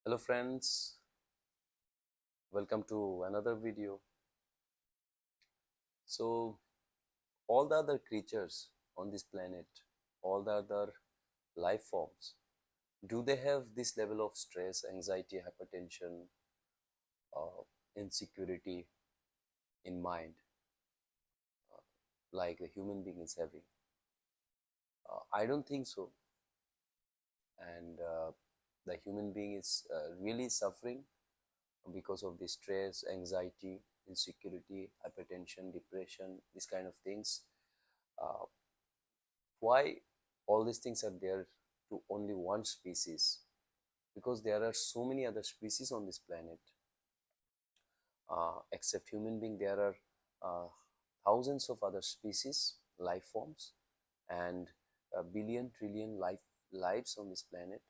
Hello friends, welcome to another video. So all the other creatures on this planet, all the other life forms, do they have this level of stress, anxiety, hypertension, insecurity in mind like a human being is having? I don't think so. And the human being is really suffering because of the stress, anxiety, insecurity, hypertension, depression, these kind of things. Uh, why all these things are there to only one species? Because there are so many other species on this planet. Except human being, there are thousands of other species, life forms, and a billion trillion lives on this planet.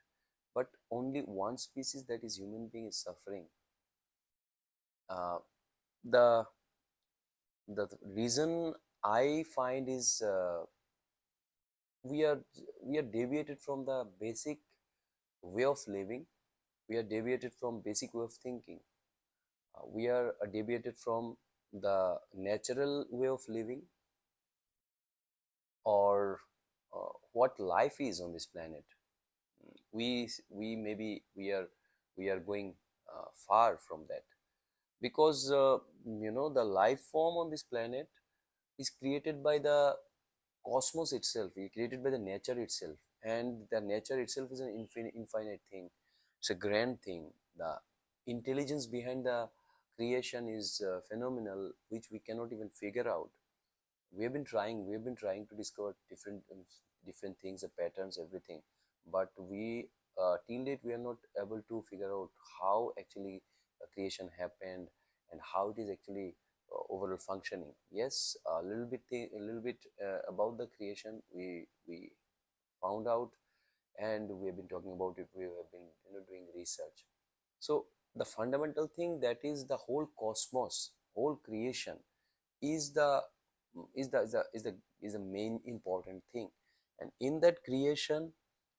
But only one species, that is human being, is suffering. Uh, the the reason I find is we are we are deviated from the basic way of living. We are deviated from basic way of thinking. We are deviated from the natural way of living, or what life is on this planet. We maybe we are going far from that, because the life form on this planet is created by the cosmos itself, is created by the nature itself, and the nature itself is an infinite thing. It's a grand thing. The intelligence behind the creation is phenomenal, which we cannot even figure out. We have been trying to discover different things, the patterns, everything, but we till date we are not able to figure out how actually creation happened, and how it is actually overall functioning. Yes, a little bit about the creation we found out, and we have been talking about it. We have been doing research. So the fundamental thing, that is the whole cosmos, whole creation, is the is the main important thing. And in that creation,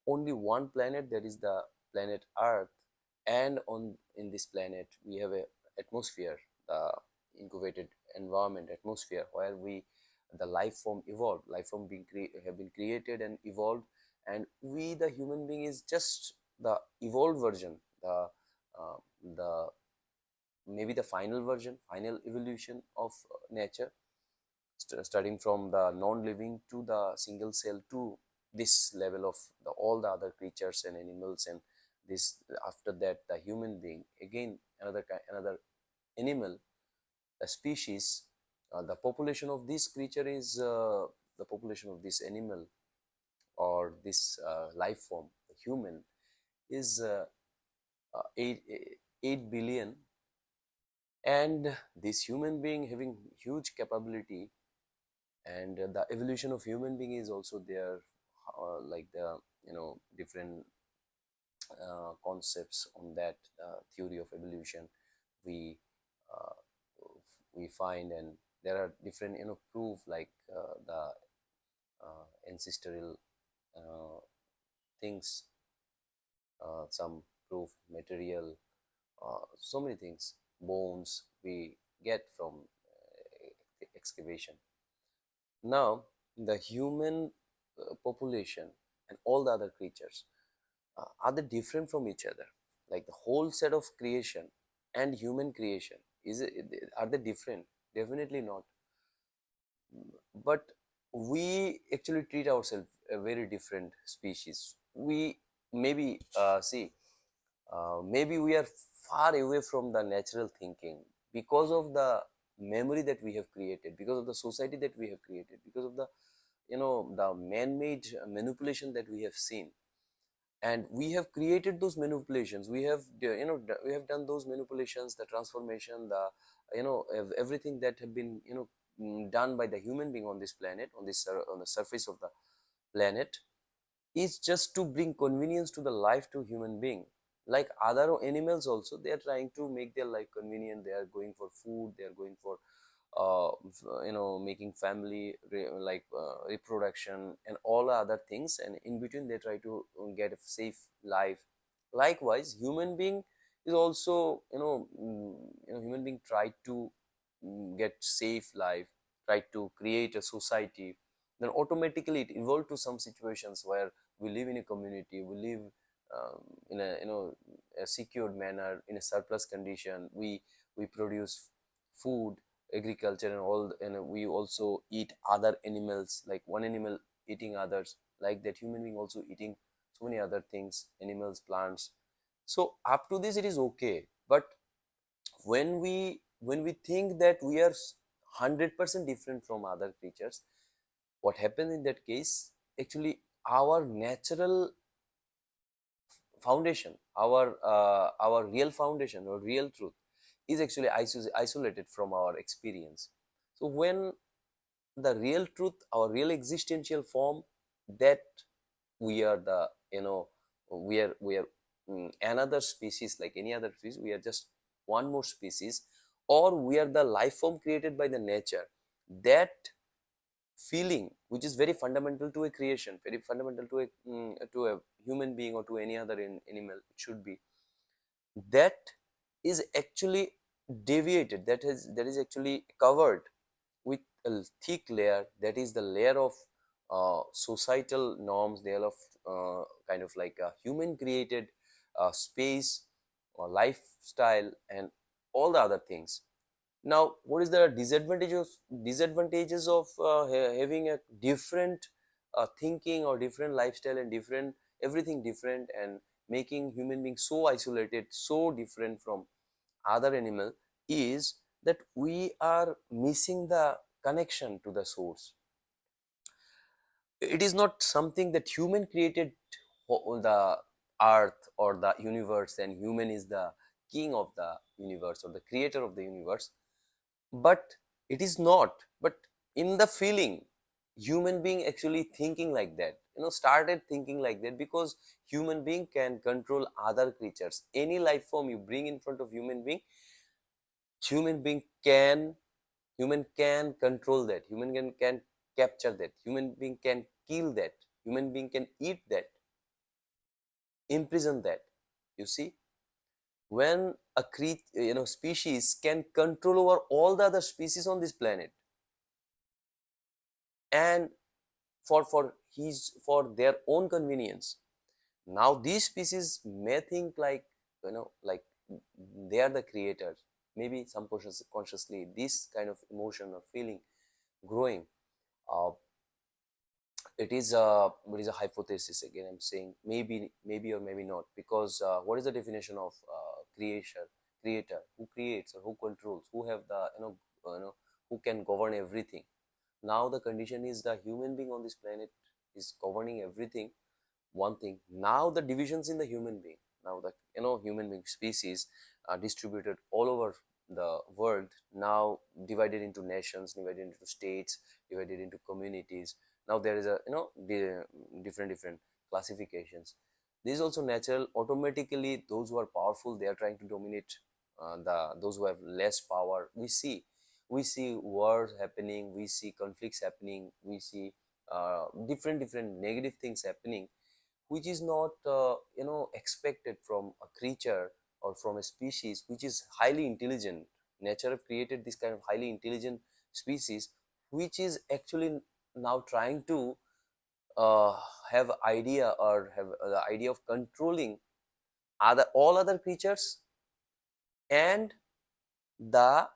only one planet, that is the planet Earth. And on in this planet we have a atmosphere, the incubated environment atmosphere, where we the life form evolved, life form have been created and evolved. And we, the human being, is just the evolved version, the maybe the final version, final evolution of nature, studying from the non-living to the single cell to this level of all the other creatures and animals. And this, after that, the human being, again another animal, a species. The population of this creature is the population of this animal, or this life form, the human, is 8, 8 billion. And this human being having huge capability, and the evolution of human being is also there, like the different concepts on that theory of evolution we uh, we find. And there are different proof, like the ancestral uh, things, some proof material, so many things, bones we get from excavation. Now, the human population and all the other creatures, are they different from each other? Like the whole set of creation and human creation, are they different? Definitely not. But we actually treat ourselves a very different species. We maybe maybe we are far away from the natural thinking, because of the memory that we have created, because of the society that we have created, because of the man-made manipulation that we have seen. And we have created those manipulations. We have we have done those manipulations, the transformation, the everything that have been done by the human being on this planet, on the surface of the planet, is just to bring convenience to the life to human being. Like other animals also, they are trying to make their life convenient. They are going for food, they are going for making family, reproduction and all other things, and in between they try to get a safe life. Likewise, human being is also, human being try to get safe life, try to create a society, then automatically it evolved to some situations where we live in a community, we live in a, a secured manner, in a surplus condition. We produce food, agriculture, and all, and we also eat other animals, like one animal eating others, like that human being also eating so many other things, animals, plants. So up to this it is okay, but when we think that we are 100% different from other creatures, what happens in that case, actually our natural foundation, our real foundation or real truth is actually isolated from our experience. So when the real truth, our real existential form, that we are the, we are another species like any other species, we are just one more species, or we are the life form created by the nature, that feeling which is very fundamental to a creation, very fundamental to a human being or to any other animal, it should be, that is actually deviated, that is actually covered with a thick layer, that is the layer of societal norms, layer of kind of like a human created space or lifestyle and all the other things. Now what is the disadvantages of having a different thinking or different lifestyle and different everything different, and making human beings so isolated, so different from other animal, is that we are missing the connection to the source. It is not something that human created the earth or the universe, and human is the king of the universe or the creator of the universe, but it is not. But in the feeling, human being actually thinking like that, started thinking like that, because human being can control other creatures, any life form you bring in front of human being, human being can human can control that, human can capture that, human being can kill that, human being can eat that, imprison that. You see, when a species can control over all the other species on this planet, and for their own convenience, now these species may think like, like they are the creators, maybe some consciously this kind of emotion or feeling growing. uh, it is a hypothesis, again I'm saying, maybe or maybe not, because what is the definition of creator, who creates or who controls, who have the, who can govern everything. Now the condition is the human being on this planet is governing everything. One thing, now the divisions in the human being, now the, human being species are distributed all over the world, now divided into nations, divided into states, divided into communities. Now there is a, different classifications. This is also natural. Automatically those who are powerful, they are trying to dominate the those who have less power. We see wars happening, we see conflicts happening, we see different negative things happening, which is not expected from a creature or from a species which is highly intelligent. Nature have created this kind of highly intelligent species, which is actually now trying to uh, have idea or have the idea of controlling all other creatures, and the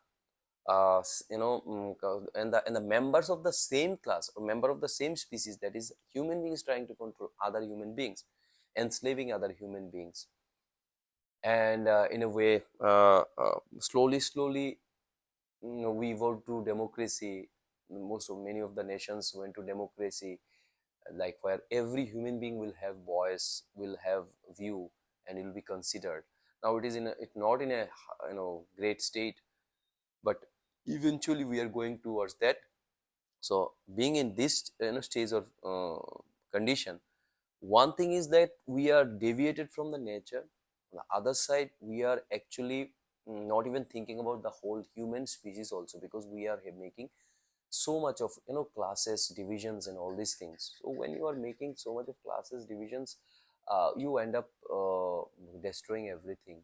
and the members of the same class or member of the same species, that is human beings, trying to control other human beings, enslaving other human beings. And in a way, slowly, we evolved to democracy. Many of the nations went to democracy, like where every human being will have voice, will have view, and it will be considered. Now it is it's not in a great state, but eventually we are going towards that. So being in this stage of condition, one thing is that we are deviated from the nature. On the other side, we are actually not even thinking about the whole human species also, because we are making so much of classes, divisions, and all these things. So when you are making so much of classes, divisions, you end up destroying everything.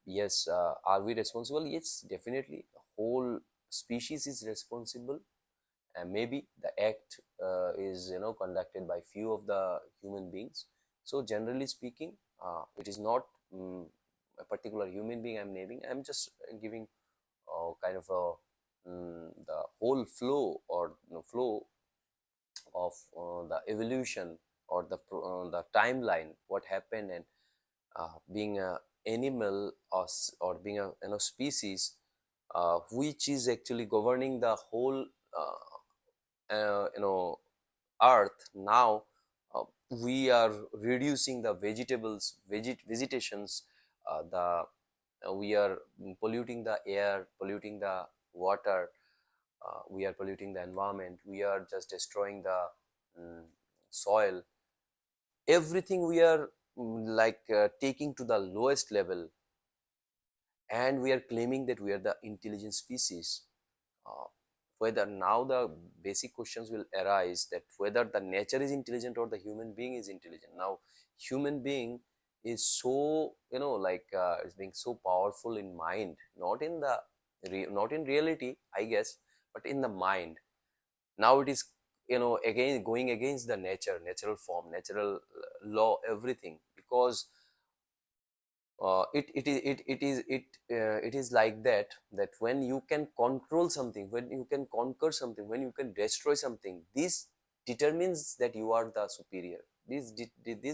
Yes, are we responsible? Yes, definitely. The whole species is responsible, and maybe the act is conducted by few of the human beings. So generally speaking, it is not a particular human being I'm naming. I'm just giving kind of a the whole flow, or flow of the evolution, or the timeline, what happened, and being a animal, or being a species, which is actually governing the whole earth. Now we are reducing the vegetations, the we are polluting the air, polluting the water, we are polluting the environment, we are just destroying the mm, soil, everything we are taking to the lowest level, and we are claiming that we are the intelligent species. uh, Whether now the basic questions will arise, that whether the nature is intelligent or the human being is intelligent. Now human being is so is being so powerful in mind, not in the not in reality, I guess, but in the mind. Now it is again going against the nature, natural form, natural law, everything, because it is like that, that when you can control something, when you can conquer something, when you can destroy something, this determines that you are the superior. This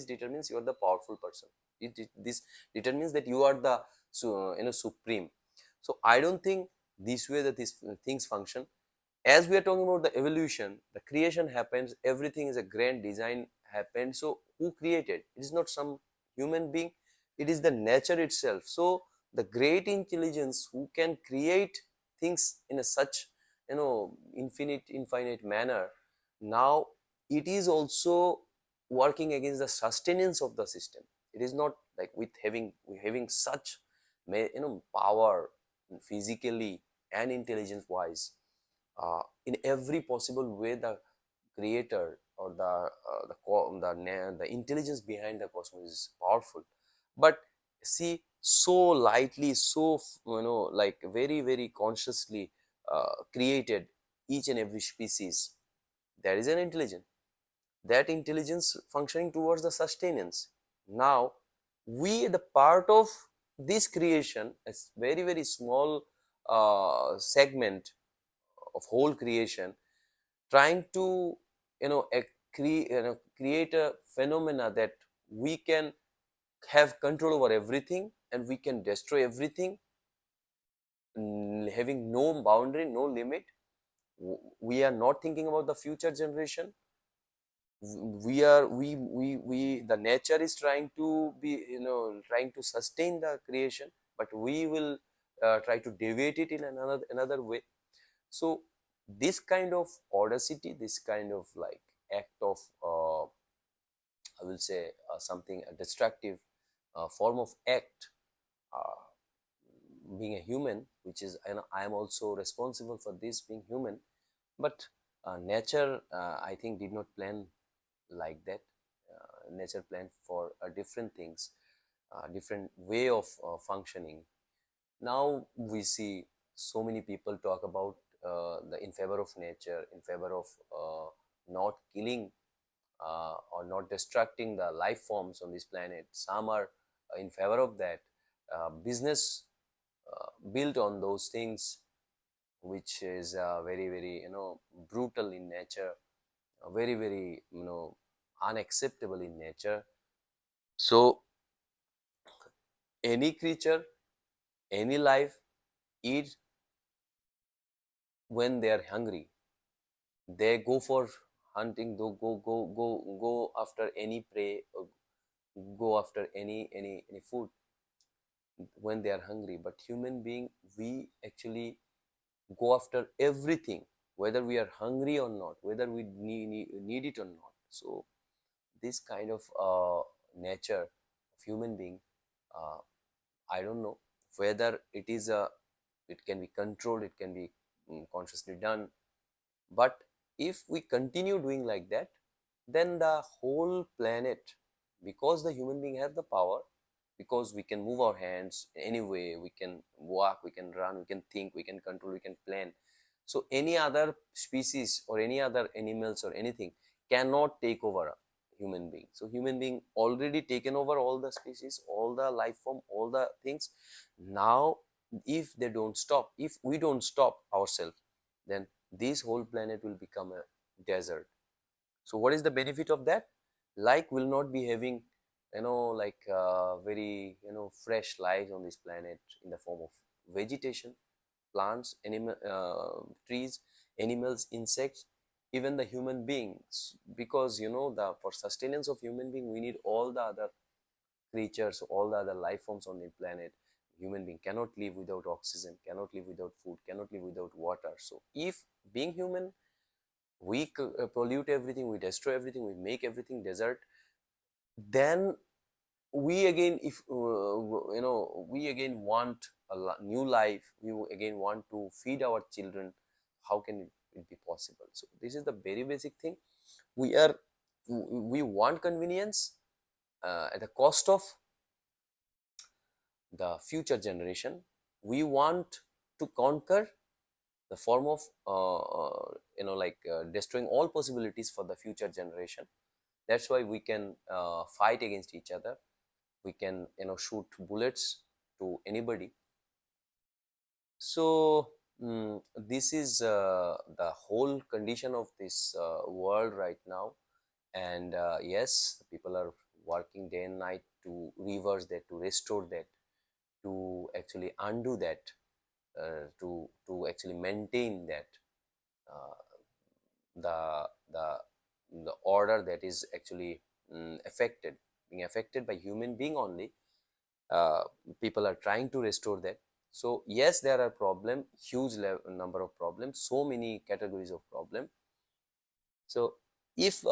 determines you are the powerful person. This determines that you are the supreme. So I don't think this way that these things function. As we are talking about the evolution, the creation happens, everything is a grand design happened. So who created? It is not some human being, it is the nature itself. So the great intelligence who can create things in a such infinite manner, now it is also working against the sustenance of the system. It is not like with having such power, physically and intelligence wise, in every possible way. The creator, or the intelligence behind the cosmos is powerful. But see, so lightly, so very very consciously created each and every species. There is an intelligence, that intelligence functioning towards the sustenance. Now we, the part of this creation, a very very small segment of whole creation, trying to create a phenomena that we can have control over everything, and we can destroy everything, having no boundary, no limit. We are not thinking about the future generation. We the nature is trying to be trying to sustain the creation, but we will try to deviate it in another way. So this kind of audacity, this kind of like act of I will say something, a destructive form of act, uh, being a human, which is, I am also responsible for this, being human. But nature, I think, did not plan like that. Nature planned for different things, different way of functioning. Now we see so many people talk about the in favor of nature, in favor of not killing or not destructing the life forms on this planet. Some are in favor of that. Business built on those things, which is very very brutal in nature, very very unacceptable in nature. So any creature, any life eat when they are hungry. They go for hunting, go after any prey, or go after any food when they are hungry. But human being, we actually go after everything, whether we are hungry or not, whether we need it or not. So this kind of nature of human being, uh, I don't know whether it is a, it can be controlled, it can be consciously done. But if we continue doing like that, then the whole planet because the human being have the power, because we can move our hands any way, we can walk, we can run, we can think, we can control, we can plan. So any other species or any other animals or anything cannot take over a human being. So human being already taken over all the species, all the life form, all the things. Now if they don't stop, if we don't stop ourselves, then this whole planet will become a desert. So what is the benefit of that? Like will not be having, like very, fresh life on this planet in the form of vegetation, plants, animal, trees, animals, insects, even the human beings, because the for sustenance of human being we need all the other creatures, all the other life forms on the planet. Human being cannot live without oxygen, cannot live without food, cannot live without water. So if being human, we pollute everything, we destroy everything, we make everything desert, then we again, if we again want a new life, we again want to feed our children, how can it be possible? So this is the very basic thing. We are, we want convenience at the cost of the future generation. We want to conquer the form of destroying all possibilities for the future generation. That's why we can fight against each other, we can shoot bullets to anybody. So this is the whole condition of this world right now. And yes, people are working day and night to reverse that, to restore that, to actually undo that, to actually maintain that, uh, the the order that is actually affected, being affected by human being only. uh, People are trying to restore that. So yes, there are problem, huge number of problems, so many categories of problem. So if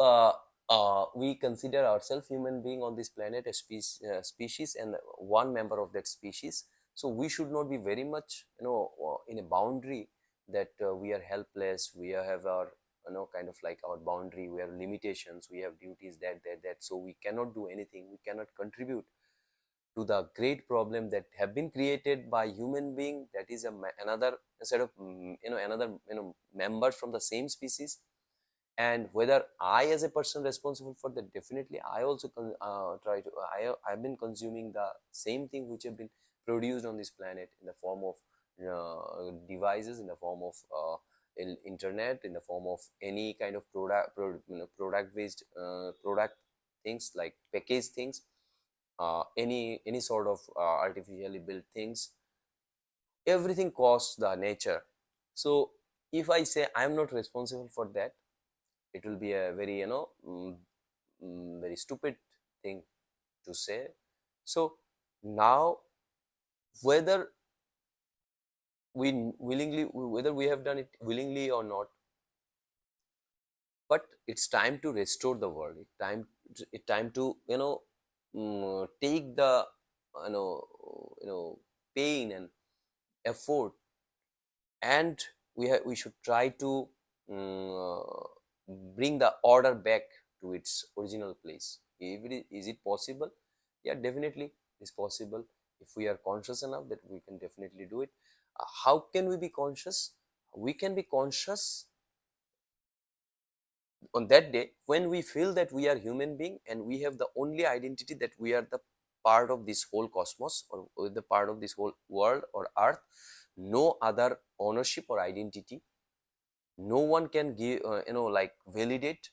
we consider ourselves human being on this planet, a species and one member of that species, so we should not be very much in a boundary that we are helpless, we have our kind of like our boundary, we have limitations, we have duties, that, so we cannot do anything, we cannot contribute to the great problem that have been created by human being, that is another set of another members from the same species. And whether I as a person responsible for that, definitely I also try to, I've been consuming the same thing which have been produced on this planet in the form of devices, in the form of internet, in the form of any kind of product based product things, like packaged things, any sort of artificially built things, everything costs the nature. So if I say I'm not responsible for that, it will be a very very stupid thing to say. So now, whether we willingly, whether we have done it willingly or not, but it's time to restore the world. It's time to take the you know pain and effort, and we should try to bring the order back to its original place. If is it possible? Yeah, definitely it's possible. If we are conscious enough, that we can definitely do it. How can we be conscious? We can be conscious on that day when we feel that we are human being and we have the only identity that we are the part of this whole cosmos, or the part of this whole world or earth. No other ownership or identity, no one can give like validate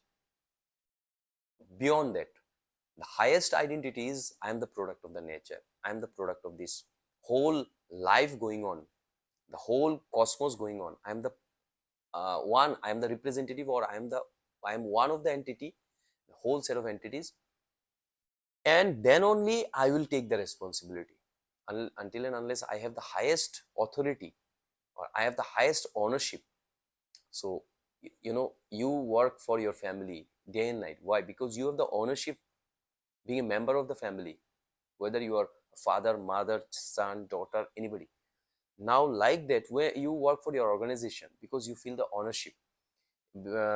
beyond that. The highest identity is I am the product of the nature, I am the product of this whole life going on, the whole cosmos going on. I am the one, I am the representative, or I am one of the entity, the whole set of entities. And then only I will take the responsibility. Until and unless I have the highest authority, or I have the highest ownership. So you work for your family day and night. Why? Because you have the ownership, being a member of the family, whether you are father, mother, son, daughter, anybody. Now like that, where you work for your organization because you feel the ownership.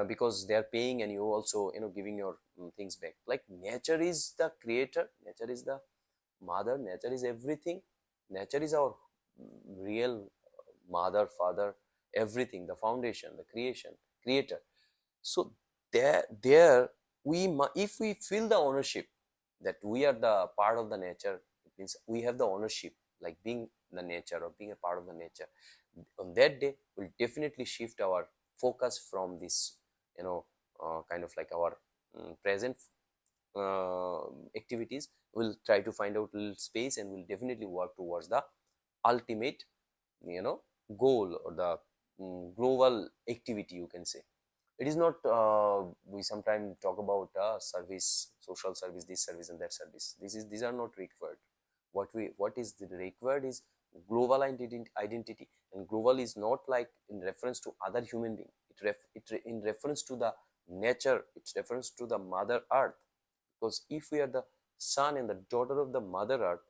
because they are paying and you also giving your things back. Like nature is the creator, nature is the mother, nature is everything, nature is our real mother, father, everything, the foundation, the creation, creator. So there if we feel the ownership that we are the part of the nature, it means we have the ownership, like being the nature or being a part of the nature. On that day we'll definitely shift our focus from this, kind of like our present uh, activities. We'll try to find out little space and we'll definitely work towards the ultimate, you know goal, or the global activity, you can say. It is not, we sometimes talk about service, social service, this service and that service. These are not required. What is the required is global identity. And global is not like in reference to other human being, in reference to the nature, it's reference to the mother earth. Because if we are the son and the daughter of the mother earth,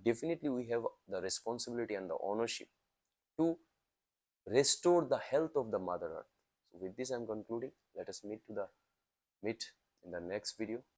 definitely we have the responsibility and the ownership to restore the health of the mother earth. So with this I'm concluding. Let us meet in the next video.